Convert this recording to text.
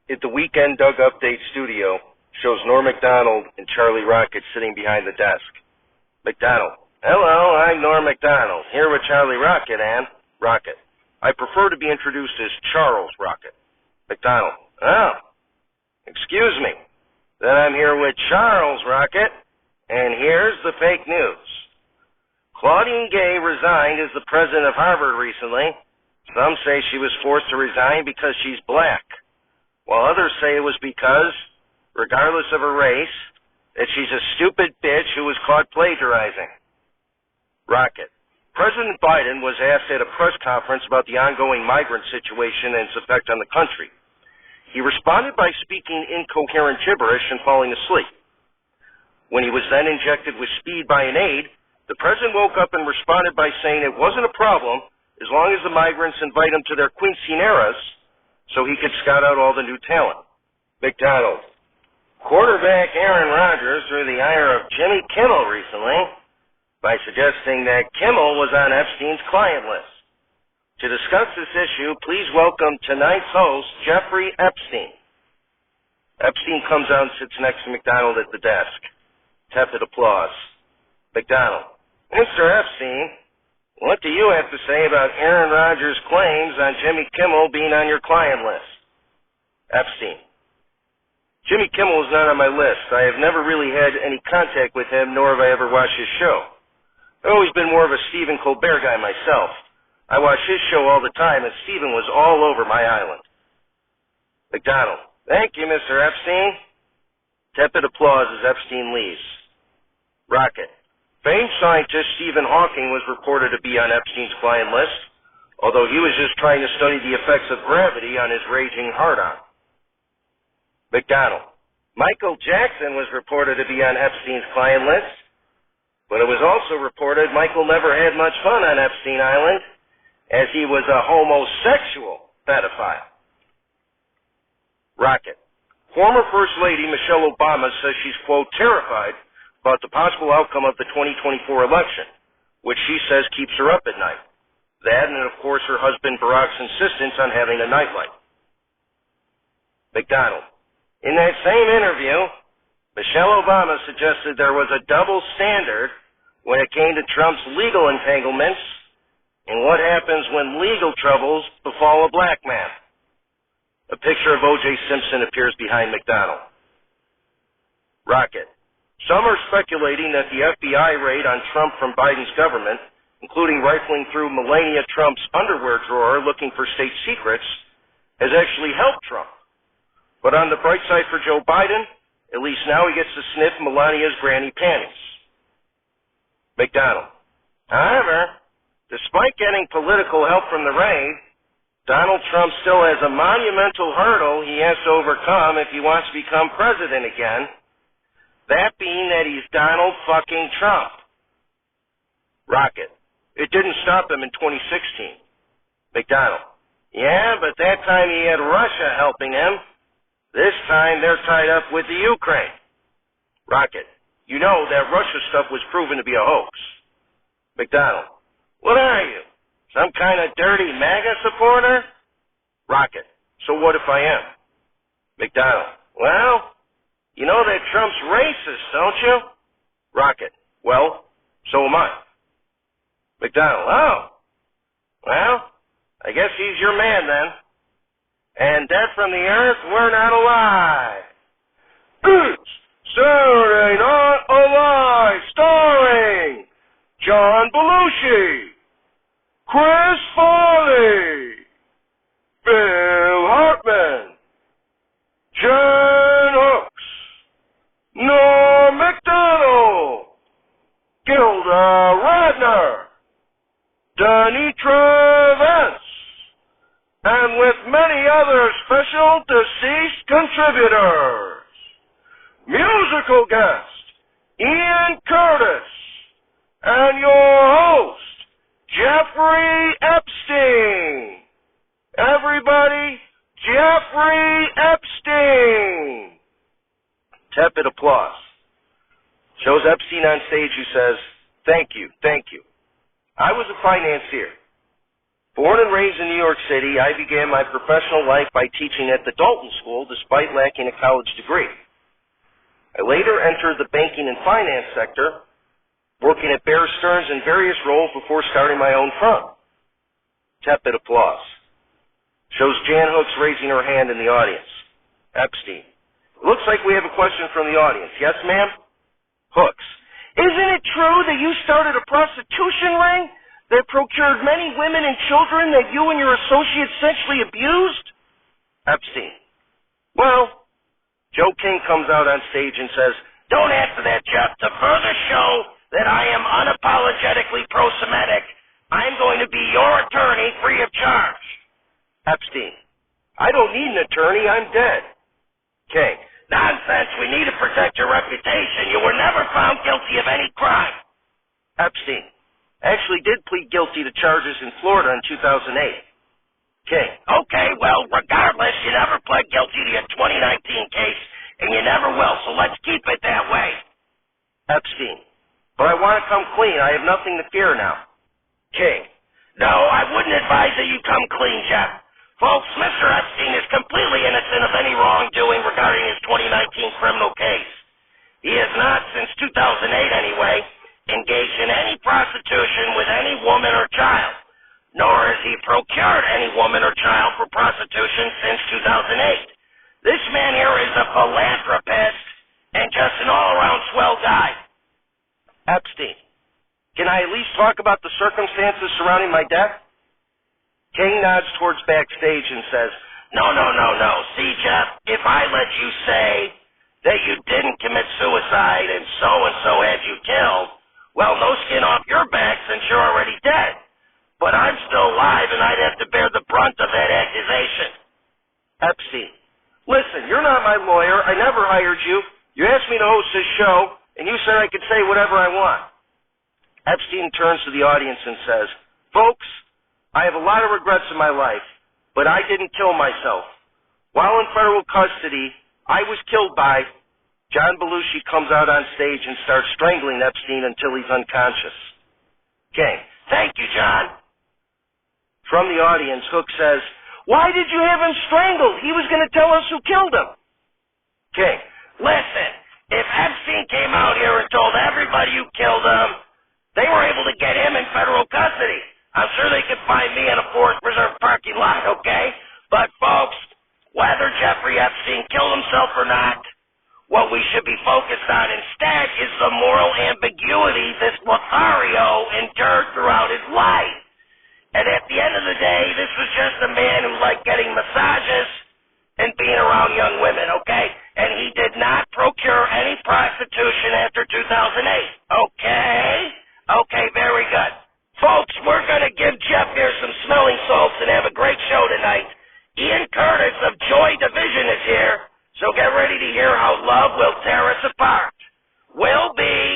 At the Weekend Doug Update studio shows Norm Macdonald and Charlie Rocket sitting behind the desk. Macdonald: Hello, I'm Norm Macdonald, here with Charlie Rocket and Rocket: I prefer to be introduced as Charles Rocket. Macdonald: Oh, excuse me. Then I'm here with Charles Rocket, and here's the fake news. Claudine Gay resigned as the president of Harvard recently. Some say she was forced to resign because she's black, while others say it was because, regardless of her race, that she's a stupid bitch who was caught plagiarizing. Rocket: President Biden was asked at a press conference about the ongoing migrant situation and its effect on the country. He responded by speaking incoherent gibberish and falling asleep. When he was then injected with speed by an aide, the president woke up and responded by saying it wasn't a problem as long as the migrants invite him to their quinceaneras so he could scout out all the new talent. Macdonald: Quarterback Aaron Rodgers drew the ire of Jimmy Kimmel recently by suggesting that Kimmel was on Epstein's client list. To discuss this issue, please welcome tonight's host, Jeffrey Epstein. Epstein comes out and sits next to Macdonald at the desk. Tepid applause. Macdonald: Mr. Epstein, what do you have to say about Aaron Rodgers' claims on Jimmy Kimmel being on your client list? Epstein: Jimmy Kimmel is not on my list. I have never really had any contact with him, nor have I ever watched his show. I've always been more of a Stephen Colbert guy myself. I watch his show all the time, and Stephen was all over my island. Macdonald: Thank you, Mr. Epstein. Tepid applause as Epstein leaves. Rocket: Famed scientist Stephen Hawking was reported to be on Epstein's client list, although he was just trying to study the effects of gravity on his raging hard-on. Macdonald: Michael Jackson was reported to be on Epstein's client list, but it was also reported Michael never had much fun on Epstein Island, as he was a homosexual pedophile. Rocket: Former First Lady Michelle Obama says she's, quote, terrified about the possible outcome of the 2024 election, which she says keeps her up at night. That and, of course, her husband Barack's insistence on having a nightlight. Macdonald: In that same interview, Michelle Obama suggested there was a double standard when it came to Trump's legal entanglements and what happens when legal troubles befall a black man. A picture of O.J. Simpson appears behind Macdonald. Rocket: Some are speculating that the FBI raid on Trump from Biden's government, including rifling through Melania Trump's underwear drawer looking for state secrets, has actually helped Trump. But on the bright side for Joe Biden, at least now he gets to sniff Melania's granny panties. Macdonald: However, despite getting political help from the raid, Donald Trump still has a monumental hurdle he has to overcome if he wants to become president again, that being that he's Donald fucking Trump. Rocket: It didn't stop him in 2016. Macdonald: Yeah, but that time he had Russia helping him. This time they're tied up with the Ukraine. Rocket: You know that Russia stuff was proven to be a hoax. Macdonald: What are you, some kind of dirty MAGA supporter? Rocket: So what if I am? Macdonald: Well, you know that Trump's racist, don't you? Rocket: Well, so am I. Macdonald: Oh, well, I guess he's your man then. And dead from the earth, we're not alive. It's Saturday Night Alive, starring John Belushi, Chris Farley, Bill Hartman, Jen Hooks, Norm Macdonald, Gilda Radner, Danitra Vance, and with many other special deceased contributors. Musical guest, Ian Curtis, and your host, Jeffrey Epstein. Everybody, Jeffrey Epstein. Tepid applause. Shows Epstein on stage who says, Thank you. I was a financier. Born and raised in New York City, I began my professional life by teaching at the Dalton School despite lacking a college degree. I later entered the banking and finance sector, working at Bear Stearns in various roles before starting my own firm. Tepid applause. Shows Jan Hooks raising her hand in the audience. Epstein. Looks like we have a question from the audience. Yes, ma'am? Hooks. Isn't it true that you started a prostitution ring that procured many women and children that you and your associates sexually abused? Epstein. Well, Joe King comes out on stage and says, "Don't answer that, Jeff. To further show that I am unapologetically pro-Semitic, I'm going to be your attorney free of charge." Epstein. "I don't need an attorney. I'm dead." King. "Nonsense. We need to protect your reputation. You were never found guilty of any crime." Epstein. "Actually did plead guilty to charges in Florida in 2008. King. "Okay, well, regardless, you never pled guilty to your 2019 case, and you never will, so let's keep it that way." Epstein. "But I want to come clean. I have nothing to fear now." King. "No, I wouldn't advise that you come clean, Jeff. Folks, Mr. Epstein is completely innocent of any wrongdoing regarding his 2019 criminal case. He has not, since 2008 anyway, engaged in any prostitution with any woman or child, nor has he procured any woman or child for prostitution since 2008. This man here is a philanthropist and just an all-around swell guy." Epstein. "Can I at least talk about the circumstances surrounding my death?" King nods towards backstage and says, No. See, Jeff, if I let you say that you didn't commit suicide and so had you killed, well, no skin off your back since you're already dead. But I'm still alive and I'd have to bear the brunt of that accusation." Epstein. "Listen, you're not my lawyer. I never hired you. You asked me to host this show, and you said I could say whatever I want." Epstein turns to the audience and says, "Folks, I have a lot of regrets in my life, but I didn't kill myself. While in federal custody, I was killed by..." John Belushi comes out on stage and starts strangling Epstein until he's unconscious. King. "Thank you, John." From the audience, Hook says, "Why did you have him strangled? He was going to tell us who killed him." King. "Listen, if Epstein came out here and told everybody you killed him, they were able to get him in federal custody. I'm sure they could find me in a Forest Preserve parking lot, okay? But, folks, whether Jeffrey Epstein killed himself or not, what we should be focused on instead is the moral ambiguity this Lothario endured throughout his life. And at the end of the day, this was just a man who liked getting massages and being around young women, okay? And he did not procure any prostitution after 2008, okay? Okay, very good. Folks, we're going to give Jeff here some smelling salts and have a great show tonight. Ian Curtis of Joy Division is here, so get ready to hear how love will tear us apart. Will be